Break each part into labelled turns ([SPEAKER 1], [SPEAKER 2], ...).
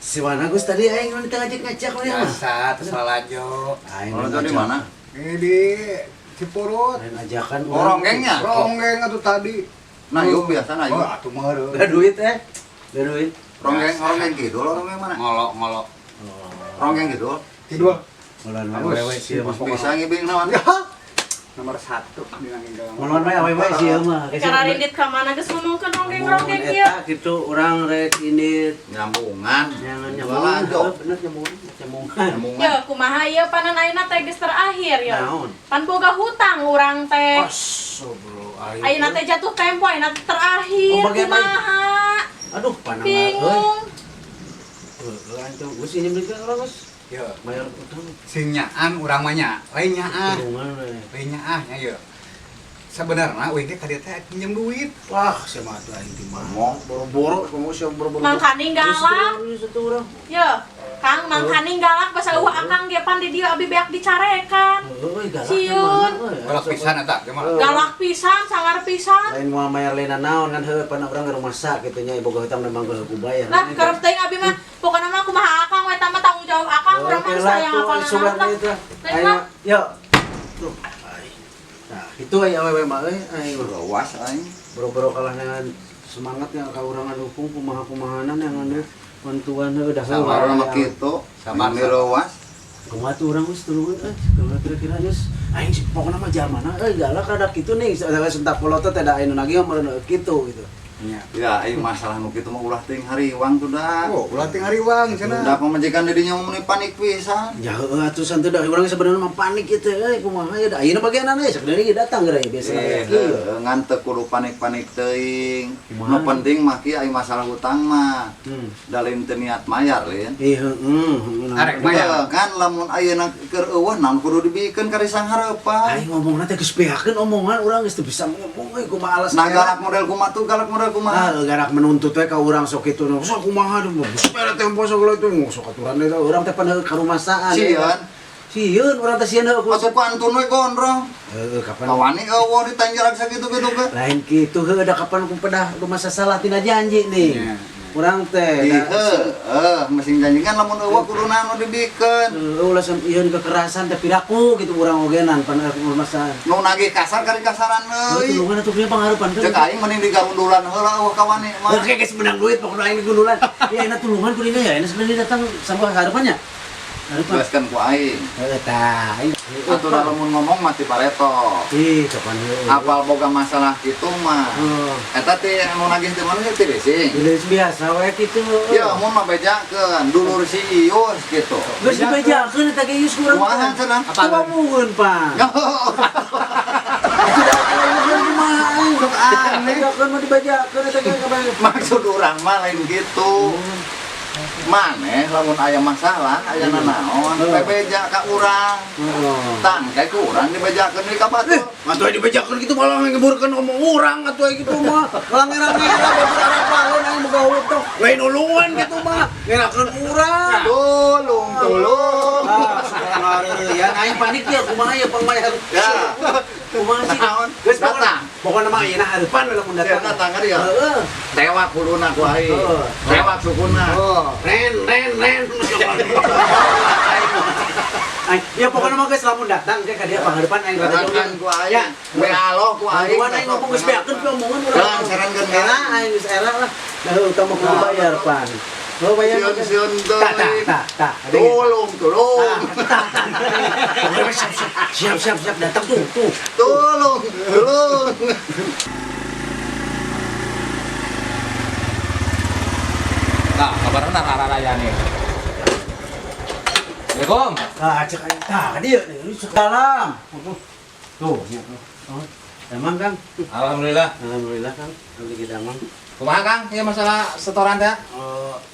[SPEAKER 1] Si mana Gus tadi aing nu ngajak ngajak we mah.
[SPEAKER 2] Biasa tersalah jo.
[SPEAKER 1] Aing
[SPEAKER 3] Kalau di mana?
[SPEAKER 2] Ini di Cipurut.
[SPEAKER 1] Lain ajakan
[SPEAKER 3] Ronggengnya?
[SPEAKER 2] Ronggeng atuh tadi.
[SPEAKER 3] Nah, yuk biasa nah
[SPEAKER 2] Oh,
[SPEAKER 3] yuk.
[SPEAKER 2] atuh mah heureun.
[SPEAKER 1] Gak duit Gak duit.
[SPEAKER 3] Ronggeng gitu, ronggeng mana?
[SPEAKER 4] Ngolok.
[SPEAKER 3] Ronggeng gitu.
[SPEAKER 2] Tidur.
[SPEAKER 1] Mulan
[SPEAKER 2] Bagus.
[SPEAKER 1] wewe sieun mah.
[SPEAKER 3] Bisa ngibing naon?
[SPEAKER 2] Ya. Nomor 1 bilangin dalam.
[SPEAKER 1] Mulan wewe sieun mah.
[SPEAKER 5] Cara rindit ka mana geus ngomongkeun ronggeng-ronggeng ieu.
[SPEAKER 1] Eta gitu urang rek ini
[SPEAKER 3] Nyambungan.
[SPEAKER 1] jangan
[SPEAKER 3] Jualan, Jo.
[SPEAKER 1] bener nyambungan.
[SPEAKER 3] Nyambungan.
[SPEAKER 5] Yo kumaha ieu panen ayeuna teh geus terakhir yo.
[SPEAKER 1] Naon?
[SPEAKER 5] Pan boga hutang urang teh.
[SPEAKER 1] Bro.
[SPEAKER 5] Ayeuna teh jatuh tempo, ayeuna teh terakhir.
[SPEAKER 1] Oh, bagian
[SPEAKER 5] Kumaha?
[SPEAKER 1] Aduh, panang
[SPEAKER 5] Bingung.
[SPEAKER 1] Lancung, gus ini beli kan orang gus.
[SPEAKER 2] Ya,
[SPEAKER 1] Bayar utang.
[SPEAKER 2] sing nyaan urang mah nya. Lain nyaan.
[SPEAKER 1] Hubungan we.
[SPEAKER 2] Lain nyaah nya ieu. Sebenarnya we ge ka dieu teh pinjem duit.
[SPEAKER 1] Wah, sama atuh aing ti mah.
[SPEAKER 3] Ngomong.
[SPEAKER 1] Boro-boro, ngomong sia boro-boro.
[SPEAKER 5] Mangkani galak.
[SPEAKER 1] Satu orang.
[SPEAKER 5] Yo, Kang mangkani galak basa eueuh akang ge pan di dieu abi beak dicarekan.
[SPEAKER 1] Euy, galak.
[SPEAKER 5] Siun.
[SPEAKER 2] Galak pisan eta ge mah.
[SPEAKER 5] Galak pisan, sangar pisan.
[SPEAKER 1] Lain moal mayar leuna naon kan heuh pan urang ke rumah sakit kitu nya boga hutang nemang ku bayar.
[SPEAKER 5] Lah, kerep teuing abi mah pokona mah kumaha akang we tah mah tanggung jawab akang urang mah sayang apa
[SPEAKER 1] surat
[SPEAKER 5] lah.
[SPEAKER 1] itu.
[SPEAKER 5] Teuing
[SPEAKER 1] Ayo,
[SPEAKER 5] mah.
[SPEAKER 1] yuk. Tuh. Nah, itu aya awewe mah aing
[SPEAKER 3] Rawas aing.
[SPEAKER 1] boro-boro kalah dengan semangatnya kaurangan dukung kumaha-kumahanan yang anu bantuan heuh dah
[SPEAKER 3] Sabar sama kitu. Sama rawas.
[SPEAKER 1] kumaha tuh urang geus tulungan kalau kira-kira geus aing pokona mah jamana galak ada kitu nih sentak polotot teh da anu nagih meureun kitu gitu.
[SPEAKER 2] Nya.
[SPEAKER 3] Ya, aing masalah nu kitu mah ulah teuing hariwang tuh dah.
[SPEAKER 2] Oh, ulah ting hariwang cenah.
[SPEAKER 3] Da pamajikan didinya mah panik pisan.
[SPEAKER 1] Ya heueuh atuh santu da urang sebenarnya mah panik kitu kumaha ya da ayeuna bagianna ge sebenarnya datang geura biasa
[SPEAKER 3] Ngan teu kudu panik-panik teuing.
[SPEAKER 1] Kumaha?
[SPEAKER 3] Nu penting mah kieu aing masalah hutang mah. Dalem teu niat mayar lin.
[SPEAKER 2] Arek mayar.
[SPEAKER 3] Kan lamun ayeuna keur eueuh naon kudu dibikeun ka risang hareupan.
[SPEAKER 1] aing ngomongna teh geus beakeun omongan urang geus teu bisa ngomong kumaha alas
[SPEAKER 3] Nah galak model kumaha tuh galak model kumaha.
[SPEAKER 1] garak menuntut we ka urang sok kitu sok kumaha deui sepeda tempo sok leuh itu sok aturan deui urang teh pan karumahsaan sieun urang teh sieun heuh
[SPEAKER 3] Masuk ku antun we gondrong.
[SPEAKER 1] heueuh kapan
[SPEAKER 3] Kawani eueuh ditanjarak sakitu-kitu ge.
[SPEAKER 1] lain kitu heueuh da kapan ku pedah rumah salah tina janji nih urang teh
[SPEAKER 3] mesin janji kan lamun eueuh kudu naon dibikeun.
[SPEAKER 1] ulah sam ieu kekerasan teh piraku gitu urang ogenan pan rumah salah
[SPEAKER 3] Nu nagih kasar kari kasaran euy.
[SPEAKER 1] tulungan atuh punya pangarupan
[SPEAKER 3] Cek aing mending digarundulan heula eueuh kawani mah.
[SPEAKER 1] Oke guys menang duit pokoknya aing digundulan ya enak tulungan ku dinya ya enak sebenarnya datang sampai harapannya harapan
[SPEAKER 3] Jelaskan ku aing.
[SPEAKER 1] tah
[SPEAKER 3] Atuh lamun ngomong mati pareto.
[SPEAKER 1] ih kapan heueuh
[SPEAKER 3] Apal boga masalah kitu mah. Eta teh anu nagih teh mana teh sih.
[SPEAKER 1] Geus biasa we kitu.
[SPEAKER 3] Ya mun mah bejakeun dulur si Ius gitu.
[SPEAKER 1] Geus dibejakeun eta ge geus kurang.
[SPEAKER 3] Kumaha cenah?
[SPEAKER 1] Apa muhun, Pak?
[SPEAKER 3] Sok aneh.
[SPEAKER 1] Bejakeun mah dibejakeun eta ge kapan.
[SPEAKER 3] Maksud urang mah lain gitu. Maneh lamun aya masalah, aya nanaon, bebeja ka urang. Tangke ku urang dibejakeun deui ka batur.
[SPEAKER 1] Atuh dibejakeun kitu malah ngeburkeun omong urang atuh kitu mah. Langeran-langeran batur arep lawan aing boga utang. Lain ulungan kitu mah. Ngerakeun urang.
[SPEAKER 3] Tulung.
[SPEAKER 1] Ya aing panik ya kumaha ya pangmayar.
[SPEAKER 3] Ya.
[SPEAKER 1] Kumaha sih?
[SPEAKER 3] Naon?
[SPEAKER 1] Geus
[SPEAKER 3] Datang.
[SPEAKER 1] pokona mah ayeuna hareupan we lamun
[SPEAKER 3] Ya
[SPEAKER 1] datang.
[SPEAKER 3] datang ya.
[SPEAKER 1] Heeh.
[SPEAKER 3] Tewak kuluna ku aing.
[SPEAKER 1] Oh.
[SPEAKER 3] Tewak sukuna.
[SPEAKER 1] Ren. Ya pokoknya mah geus lamun datang ke ka dieu panghareupan aing rada jauh.
[SPEAKER 3] Datang ku aing. We aloh ku aing.
[SPEAKER 1] Kumaha aing ngomong geus beakeun ke omongan urang.
[SPEAKER 3] Jangan sarankeun ka.
[SPEAKER 1] Era aing geus era lah. Nah utama kudu bayar pan. Lo bayar
[SPEAKER 3] Sion
[SPEAKER 1] tak.
[SPEAKER 3] Tulung.
[SPEAKER 1] Siap datang tuh.
[SPEAKER 3] Tulung.
[SPEAKER 4] Nah, kabarnya arah raya nih. Assalamualaikum.
[SPEAKER 1] Cek aing tah dieu nih salam. Tuh, nya. Oh, emang Kang.
[SPEAKER 4] Alhamdulillah.
[SPEAKER 1] Alhamdulillah Kang. Abdi kita emang.
[SPEAKER 4] Kumaha Kang? Ieu masalah setoran teh.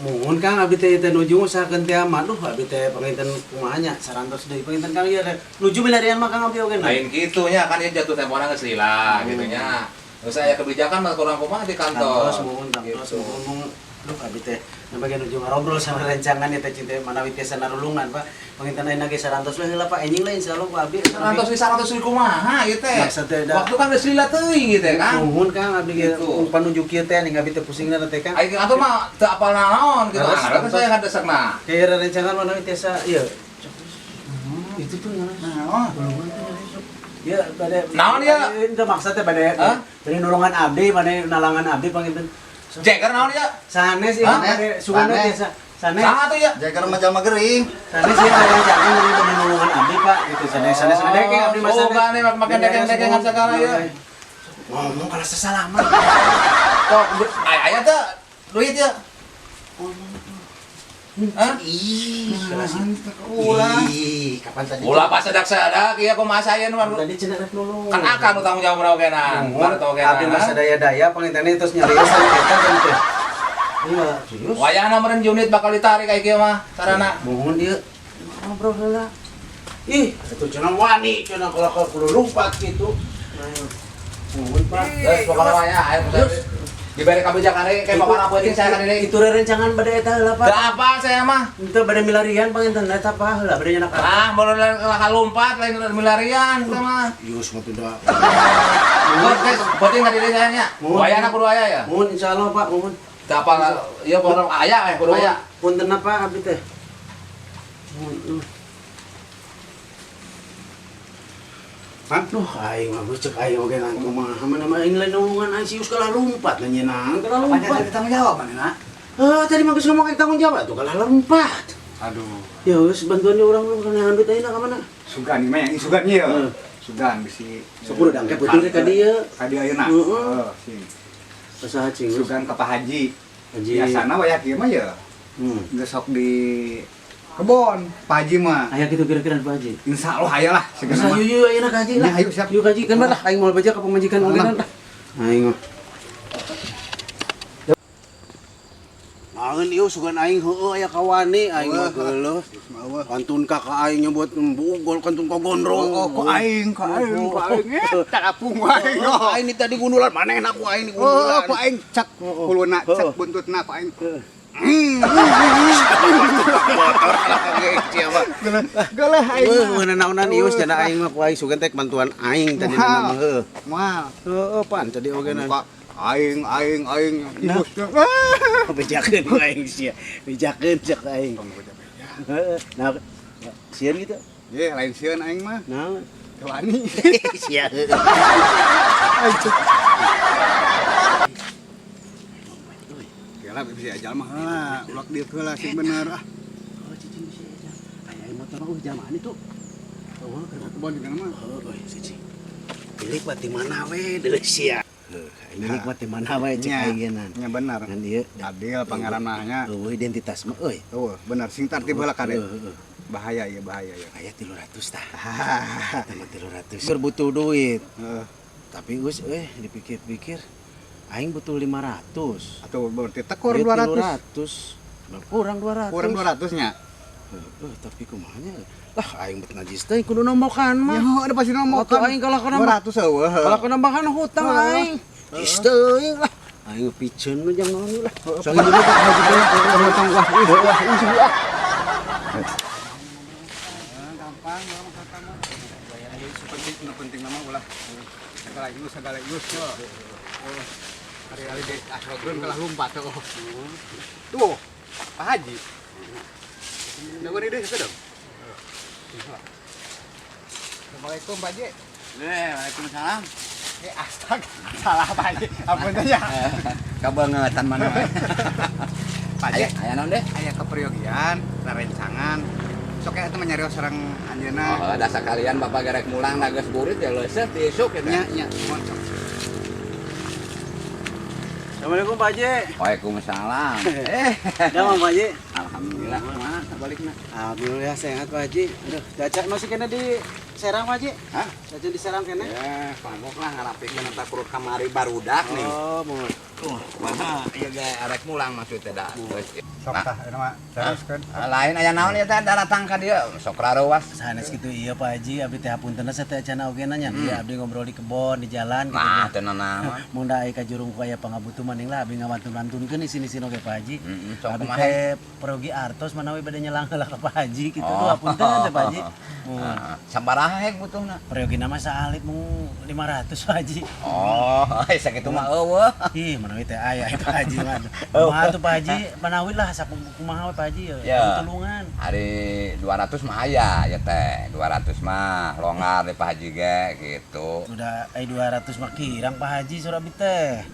[SPEAKER 1] Muhun Kang abdi teh nuju usahakeun teh mah duh abdi teh panginten kumaha nya sarantos deui panginten Kang ieu nuju milarian mah Kang abdi oge na.
[SPEAKER 4] Lain kitu nya kan ieu jatuh tempoana geus lila gitu nya. Terus aya kebijakan mah kurang kumaha di kantor.
[SPEAKER 1] Kantos muhun
[SPEAKER 4] Gitu.
[SPEAKER 1] muhun. Duh abdi teh bagian ujung ngobrol sama rancangan ya teh cinta manawi tiasa narulungan Pak. Panginten ayeuna ge 100 we heula Pak enjing lain insyaallah ku abdi.
[SPEAKER 4] 100 kumaha ieu teh.
[SPEAKER 1] Maksud teh da.
[SPEAKER 4] Waktu kan geus lila teuing gitu Kang.
[SPEAKER 1] Nuhun Kang abdi ge
[SPEAKER 4] Gitu.
[SPEAKER 1] panuju kieu teh ning abdi teh pusingna teh Kang.
[SPEAKER 4] Aing atuh mah teu apal naon gitu.
[SPEAKER 1] Terus,
[SPEAKER 4] Karena saya kadesakna.
[SPEAKER 1] Kayak rancangan manawi tiasa ieu. Itu tuh ngaran.
[SPEAKER 3] Nah,
[SPEAKER 1] Ya, bade.
[SPEAKER 4] Naon ieu?
[SPEAKER 1] Itu maksudnya bade.
[SPEAKER 4] Hah?
[SPEAKER 1] Dari nulungan abdi, bade nalangan abdi panginten.
[SPEAKER 4] Jeger naon ya?
[SPEAKER 1] Sanes ieu
[SPEAKER 3] Hah?
[SPEAKER 1] bade sugana
[SPEAKER 3] Sanes.
[SPEAKER 1] tiasa. Sanes.
[SPEAKER 4] Saha tuh ya?
[SPEAKER 3] jagar menjalma gering.
[SPEAKER 1] Sanes ieu rancangan dari nulungan abdi Pak. Gitu sanes deke abdi mah sanes.
[SPEAKER 4] Oh, gane make dekeng-dekengan segala ya.
[SPEAKER 1] Ngomong kalau sesalaman.
[SPEAKER 4] Kok aya teh duit ya? Hah?
[SPEAKER 1] Ih, kapan tadi?
[SPEAKER 4] Ulah pas sadak-sadak ieu kumaha saya nu
[SPEAKER 1] Tadi cenah rek nulung.
[SPEAKER 4] kan akan nu tanggung jawab ogenan. Baru teu
[SPEAKER 1] Abdi mah
[SPEAKER 4] ogenan.
[SPEAKER 1] sadaya-daya panginten terus nyarios eta kan teh. Iya, serius.
[SPEAKER 4] Wayahna meureun unit bakal ditarik kayak kieu mah carana.
[SPEAKER 1] Mohon dia ngobrol heula. Ih, itu cenah wani, cenah kalau kudu lompat gitu. Mohon Pak.
[SPEAKER 4] Geus pokona wayah aya dibere kebijakan ieu kayak pokona penting saya kan ini.
[SPEAKER 1] Itu rencangan bade eta heula Pak.
[SPEAKER 4] Da apa saya mah?
[SPEAKER 1] Itu bade milarian panginten eta Pak heula bade nyanak.
[SPEAKER 4] Ah, baru lompat lain milarian teh mah.
[SPEAKER 1] Yus mah teu da.
[SPEAKER 4] Geus penting ka diri saya nya. Wayahna kudu aya ya.
[SPEAKER 1] Mohon insyaallah Pak, mohon.
[SPEAKER 4] Teu apa ieu pokona aya kudu aya.
[SPEAKER 1] Punten apa abdi teh? Mohon. Aduh, aing mah cek aing oge ngan kumaha mana aing lain nulungan aing sius kalah lompat na nyeunang kalah
[SPEAKER 2] Apanya
[SPEAKER 1] lompat.
[SPEAKER 2] tadi tanggung jawab mana?
[SPEAKER 1] Tadi mah geus ngomong aing tanggung jawab tuh kalah lompat.
[SPEAKER 2] Aduh,
[SPEAKER 1] Ya geus bantuan urang lu kana handut ayeuna ka mana?
[SPEAKER 2] sugan mah yang sugan ieu.
[SPEAKER 1] Heeh.
[SPEAKER 2] Sugan bisi.
[SPEAKER 1] Sepuluh dangke peuting teh ka dieu.
[SPEAKER 2] Ka dieu ayeuna.
[SPEAKER 1] Heeh.
[SPEAKER 2] Heeh, sing.
[SPEAKER 1] Pasaha cing.
[SPEAKER 2] Sugan ka Pak Haji.
[SPEAKER 1] Haji.
[SPEAKER 2] Biasana wayah kieu mah ya geus sok di kebon Pak Haji mah.
[SPEAKER 1] Aya kitu kira-kira Pak Haji.
[SPEAKER 2] Insyaallah aya lah
[SPEAKER 1] Geus
[SPEAKER 2] segala mah.
[SPEAKER 1] ayu ayeuna ka Haji lah.
[SPEAKER 2] Ya, ayo, siap.
[SPEAKER 1] Yuk Haji kan lah aing mau baca ka pamajikan oge
[SPEAKER 2] Nah.
[SPEAKER 1] lah. Aing mah. Angeun ieu sugan aing heueuh aya kawani aing mah geuleuh. Kantun ka aing nyebut bugol kantun ka gondrong.
[SPEAKER 2] Ku aing. Tak apung wae.
[SPEAKER 1] Aing tadi gundulan manehna ku aing
[SPEAKER 2] Oh,
[SPEAKER 1] gundulan.
[SPEAKER 2] ku aing cak kuluna, cak buntutna ku aing. Geuleuh aing.
[SPEAKER 1] Wah, naonan ieu cenah aing mah ku aing sugan teh bantuan aing tadi
[SPEAKER 2] Moal.
[SPEAKER 1] mah heueuh.
[SPEAKER 2] Moal.
[SPEAKER 1] Heueuh pan tadi oge na.
[SPEAKER 2] Pak aing ibus.
[SPEAKER 1] Bejakeun ku aing sia. Bejakeun cek aing. Heeh. Nah, sieun gitu.
[SPEAKER 2] Ye, lain sieun aing mah.
[SPEAKER 1] Naon?
[SPEAKER 2] Wani.
[SPEAKER 1] Sia.
[SPEAKER 2] Kela bisa ajal mah heula, ulak dieu heula sing bener ah.
[SPEAKER 1] Oh, cicing sia. Aya motor mah jaman itu. Oh, kenapa?
[SPEAKER 2] Kebon di kana mah.
[SPEAKER 1] Oh, cicing. Milik mati mana we deuleu sia. Milik mati mana we cek aing genan.
[SPEAKER 2] Nya bener.
[SPEAKER 1] Kan ieu
[SPEAKER 2] Adil pangaranahnya.
[SPEAKER 1] eueuh identitas mah euy.
[SPEAKER 2] Tuh, bener sing tartib heula kade. Bahaya ya.
[SPEAKER 1] Aya 300 tah. Tambah 300. Berbutuh duit.
[SPEAKER 2] Heeh.
[SPEAKER 1] Tapi us dipikir-pikir aing butuh 500.
[SPEAKER 2] Atuh berarti tekor
[SPEAKER 1] Duit
[SPEAKER 2] 200.
[SPEAKER 1] Kurang 200.
[SPEAKER 2] Kurang 200 nya.
[SPEAKER 1] Tapi kumaha nya? Lah aing bet najis teh kudu nombokan
[SPEAKER 2] Ya,
[SPEAKER 1] mah.
[SPEAKER 2] ada pasti nomor
[SPEAKER 1] Waktu aing kalau kana
[SPEAKER 2] 200 eueuh.
[SPEAKER 1] Kalau kena nambahan hutang aing. Geus teuing lah. Aing piceun nu jang naon lah. Soalnya dulu tak haji teh hutang wah wah
[SPEAKER 2] Gampang, penting nama ulah. Segala ilus yo. Hari-hari di asrotun kalah lompat tuh. Tuh, Pak Haji. Nunggu di desa dong. Assalamualaikum Pak Haji.
[SPEAKER 3] Waalaikumsalam.
[SPEAKER 2] Astaga, salah Pak Haji. Ampun aja.
[SPEAKER 3] Kabangetan mana we?
[SPEAKER 2] Pak Haji,
[SPEAKER 3] Aya naon deh?
[SPEAKER 2] aya keperyogian, rencangan. Sok eta mah nyarios sareng anjeunna.
[SPEAKER 3] Oh, da sakalian Bapak gerek mulang na geus burit ya leuseuh ti isuk eta.
[SPEAKER 2] Nya, mohon sok.
[SPEAKER 1] Assalamualaikum Pak Haji.
[SPEAKER 3] Waalaikumsalam.
[SPEAKER 1] Damang Pak Haji.
[SPEAKER 3] Alhamdulillah.
[SPEAKER 2] balikna.
[SPEAKER 1] Alhamdulillah sehat Pak Haji. Aduh, Caca masih kena di Serang Pak Haji?
[SPEAKER 2] Hah?
[SPEAKER 1] Caca di Serang kena?
[SPEAKER 2] Ya, pangok lah ngarapikeun eta kurut kamari barudak nih.
[SPEAKER 1] Oh, mau.
[SPEAKER 2] Mana ieu ge arek mulang maksudnya da.
[SPEAKER 6] Sok tah eta mah teruskeun.
[SPEAKER 2] Lain aya naon ieu teh datang ka dieu sok raruas.
[SPEAKER 1] Sanes kitu iya Pak Haji, abdi teh hapuntenna sateu cenah ogena nya. Iya, abdi ngobrol di kebon, di jalan gitu.
[SPEAKER 2] Nah, teu naon.
[SPEAKER 1] Mun da aya ka jurung ku aya pangabutuh maning lah abdi ngawantun-wantunkeun isini-sini oge Pak Haji.
[SPEAKER 2] Sok
[SPEAKER 1] Abdi
[SPEAKER 2] kumaha?
[SPEAKER 1] teh perogi artos manawi bade nyelang heula ka Pak Haji gitu tuh hapunten teh Pak Haji.
[SPEAKER 2] Sabaraha hek butuhna?
[SPEAKER 1] Perogi nama saalit mu 500 Pak Haji.
[SPEAKER 2] Oh, sakitu mah eueuh.
[SPEAKER 1] Ih, manawi teh aya Pak Haji mah. Kumaha tuh Pak Haji? Manawi lah kumaha we Pak Haji
[SPEAKER 2] Ya.
[SPEAKER 1] tulungan.
[SPEAKER 2] Hari 200 mah aya ya teh. 200 mah longgar di Pak Haji ge gitu.
[SPEAKER 1] Udah 200 mah kirang Pak Haji surabi teh.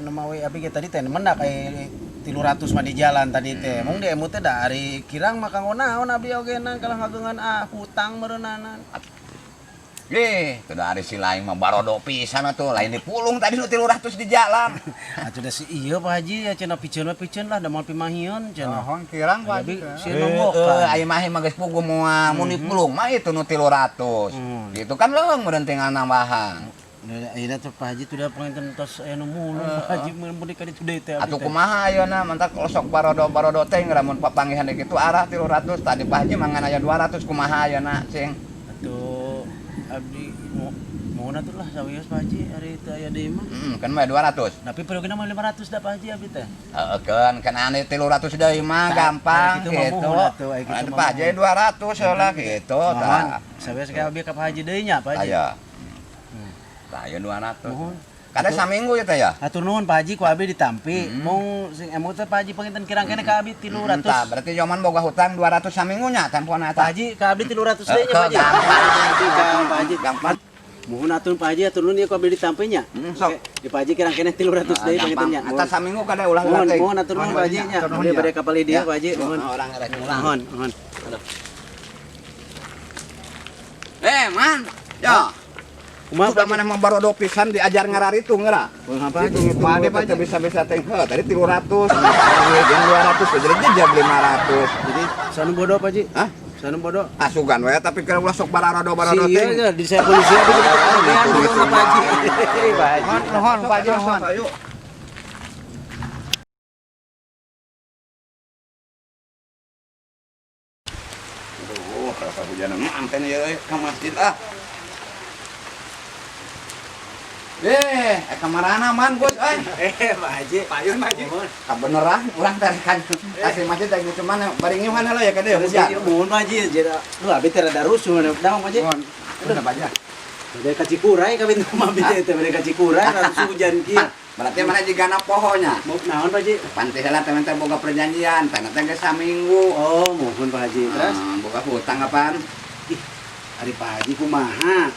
[SPEAKER 1] Nu mawe abi ge tadi teh mendak 300 mah di jalan tadi teh. Mung di emu teh da ari kirang mah kanggo naon abi ogenan kalah ngageungan hutang meureunanan.
[SPEAKER 2] Tuh dari si lain mah barodo pisan atuh, lain dipulung tadi nu 300 di jalan.
[SPEAKER 1] Atuh da si ieu Pak Haji ya cenah piceun mah piceun lah da moal pimahieun cenah.
[SPEAKER 6] Pohon kirang Pak
[SPEAKER 1] Abi
[SPEAKER 6] Haji.
[SPEAKER 1] si nombokan.
[SPEAKER 2] Aya mah mah geus puguh moal mun dipulung mah itu nu 300. Gitu kan leung meureun tinggal nambahan.
[SPEAKER 1] Ayeuna teh Pak Haji tuh da panginten tos aya nu mulung Pak Haji mun di ka ditu deui teh.
[SPEAKER 2] Atuh kumaha ayeuna mantak sok barodo teh ngaramun papanggihan kitu arah 300 tadi Pak Haji mangan aya 200 kumaha ayeuna cing.
[SPEAKER 1] Atuh abdi mohon atuh lah sawios Pak Haji ari teu aya deui mah.
[SPEAKER 2] Kan mah 200.
[SPEAKER 1] Tapi periodena mah 500 da Pak Haji abdi teh.
[SPEAKER 2] Heeh kan ane 300 deui mah gampang
[SPEAKER 1] Ari kitu mah
[SPEAKER 2] gitu.
[SPEAKER 1] mohon atuh, ari kitu
[SPEAKER 2] Ane
[SPEAKER 1] mah
[SPEAKER 2] Pak Haji 200 heula gitu
[SPEAKER 1] Mohon.
[SPEAKER 2] tah.
[SPEAKER 1] Sawios ka abi ka Pak Haji deui nya Pak Haji.
[SPEAKER 2] Aya. Tah aya 200.
[SPEAKER 1] Mohon.
[SPEAKER 2] Kada saminggu ya teh ya.
[SPEAKER 1] Atur nuhun Pak Haji ku abi ditampi. Mung sing emu teh Pak Haji panginten kirang kene ka abi 300.
[SPEAKER 2] Tah berarti joman boga hutang 200 saminggunya tempona
[SPEAKER 1] Pak
[SPEAKER 2] eta.
[SPEAKER 1] Haji ka abdi 300 deui nya Pak Haji. Abdi ka Pak Haji gampang. Mohon atur Pak Haji atur nuhun ieu ku abdi ditampi nya.
[SPEAKER 2] Sok.
[SPEAKER 1] Di Pak Haji kirang kene 300 deui panginten nya.
[SPEAKER 2] Eta saminggu kada ulah
[SPEAKER 1] Mohon
[SPEAKER 2] teh.
[SPEAKER 1] mohon atur nuhun Pak Haji nya. Abdi bade kapal dia Pak Haji mohon.
[SPEAKER 2] Orang ngarek mulang.
[SPEAKER 1] Mohon.
[SPEAKER 2] Man. Ya.
[SPEAKER 1] Kumaha
[SPEAKER 2] Udah
[SPEAKER 1] Pak
[SPEAKER 2] mana mah barodo pisan diajar ngararitung geura.
[SPEAKER 1] Kumaha Pak Haji?
[SPEAKER 2] Pade baca bisa-bisa teh. Tadi 300. Yang 200 jadi jejak 500.
[SPEAKER 1] Jadi sanu bodoh Pak Haji.
[SPEAKER 2] Hah?
[SPEAKER 1] Sanu bodoh.
[SPEAKER 2] Asugan we tapi kalau ulah sok barodo
[SPEAKER 1] Si iya
[SPEAKER 2] teh.
[SPEAKER 1] nya di saya polisi abi kemudian bodoh Pak Haji. Pak Haji.
[SPEAKER 6] Nuhun Pak Haji nuhun.
[SPEAKER 2] Ayo. Aduh, rasa hujanan manten ya ka masjid ah. Kamarana man bos
[SPEAKER 1] Pak Haji.
[SPEAKER 2] payun Pak Haji. Kabeneran ulang tarikan kasih masjid tadi cuman bari ngiuhan lah ya kade hujan.
[SPEAKER 1] Mohon Pak Haji, jadi lu abi teh rada rusuh daong Pak Haji.
[SPEAKER 2] Udah aja.
[SPEAKER 1] Dari kacikurai kawin mah bi teh dari kacikurai rusuh hujan kieu.
[SPEAKER 2] Berarti mana jigana pohonya.
[SPEAKER 1] Mau naon Pak Haji?
[SPEAKER 2] Panti heula teh teh boga perjanjian, teh teh geus saminggu.
[SPEAKER 1] Oh, mohon Pak Haji. Terus
[SPEAKER 2] Boga hutang apaan?
[SPEAKER 1] ari Pak Haji kumaha?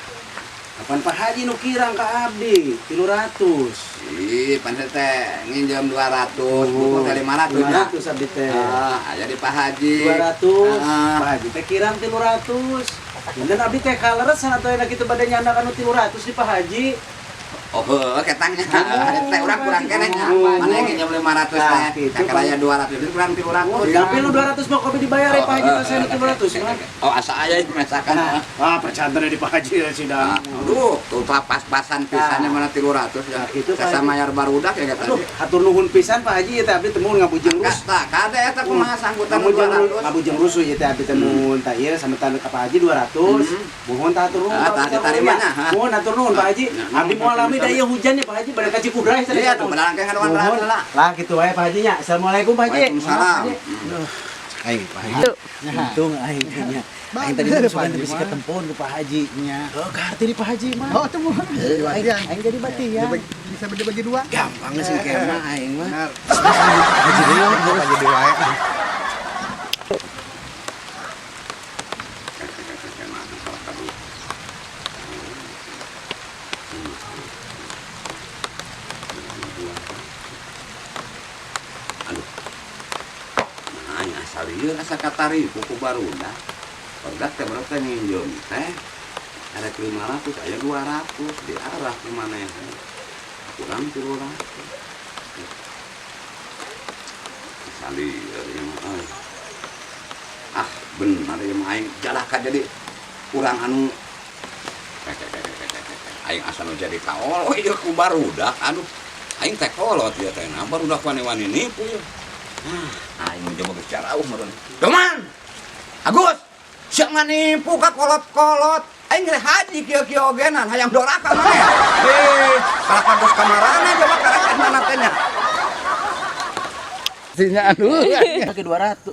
[SPEAKER 1] Kapan Pak Haji nu kirang ka abdi 300.
[SPEAKER 2] Ih, panti teh nginjem 200, buku teh 500 nya.
[SPEAKER 1] 500 abdi teh.
[SPEAKER 2] Aya di Pak Haji.
[SPEAKER 1] 200.
[SPEAKER 2] Ah.
[SPEAKER 1] Pak Haji teh kirang 300. Bener abdi teh kaleres atuh aya kitu bade nyanda anu 300 di Pak Haji.
[SPEAKER 2] Oh, ketangnya. Teh urang kurang keneh nya. Mana yang nginjem 500 teh. Kakaraya 200 itu kurang 300.
[SPEAKER 1] Tapi lu 200 mah kopi dibayar ya Pak Haji teh saya 300 kan.
[SPEAKER 2] Oh, asa aya mesakan.
[SPEAKER 1] Percantan di Pak Haji ya sidang.
[SPEAKER 2] Aduh, tuh pas-pasan pisannya mana 300 ya.
[SPEAKER 1] Itu, Pak
[SPEAKER 2] Saya
[SPEAKER 1] Haji.
[SPEAKER 2] mayar barudak ya kata.
[SPEAKER 1] Aduh, hatur nuhun pisan Pak Haji teh abdi teu mun ngabujeng rus.
[SPEAKER 2] Kasta, kada eta kumaha sanggutan
[SPEAKER 1] Ngabujeng rusuh ieu teh abdi teh nuhun tah ieu sametan ka Pak Haji 200. Mohon tah hatur nuhun.
[SPEAKER 2] Ah, tah ditarimanya, ha.
[SPEAKER 1] Mohon hatur nuhun Pak Haji. Abdi moal lami da ieu hujan ya Pak Haji bade ka Cikuray teh.
[SPEAKER 2] Iya, tuh beneran kayak ngaduan
[SPEAKER 1] Mohon.
[SPEAKER 2] lah.
[SPEAKER 1] Lah kitu wae Pak Haji nya. Assalamualaikum Pak Haji.
[SPEAKER 2] Waalaikumsalam.
[SPEAKER 1] Aing Pak Haji. Untung aing teh nya. Aing tadi suka bisa ketempon ke Pak Haji nya. Oh, kartu di Pak Haji mah.
[SPEAKER 6] Oh, tuh mohon.
[SPEAKER 1] Aing jadi batian.
[SPEAKER 6] Bisa bagi-bagi dua.
[SPEAKER 1] Gampang sih kemah aing mah.
[SPEAKER 6] Benar.
[SPEAKER 1] Haji deui
[SPEAKER 6] Haji di wae.
[SPEAKER 2] Nah, asal ieu asa katari buku barudak. Barudak teh berapa teh nginjem teh? Ada 500, aya 200 diarah ke mana ya? Kurang 300. Asali ieu mah.
[SPEAKER 7] benar ya mah aing jalaka jadi urang anu aing asa nu jadi kaol ieu ku barudak aduh aing teh kolot ieu teh nah barudak wani-wani nipu ieu aing coba bicara meureun Doman Agus siap nganipu ka kolot-kolot aing geus haji kieu-kieu ogenan hayang doraka maneh kalakan geus kamarana coba karakan mana teh nya
[SPEAKER 6] Sinya aduh.
[SPEAKER 1] Pakai 200.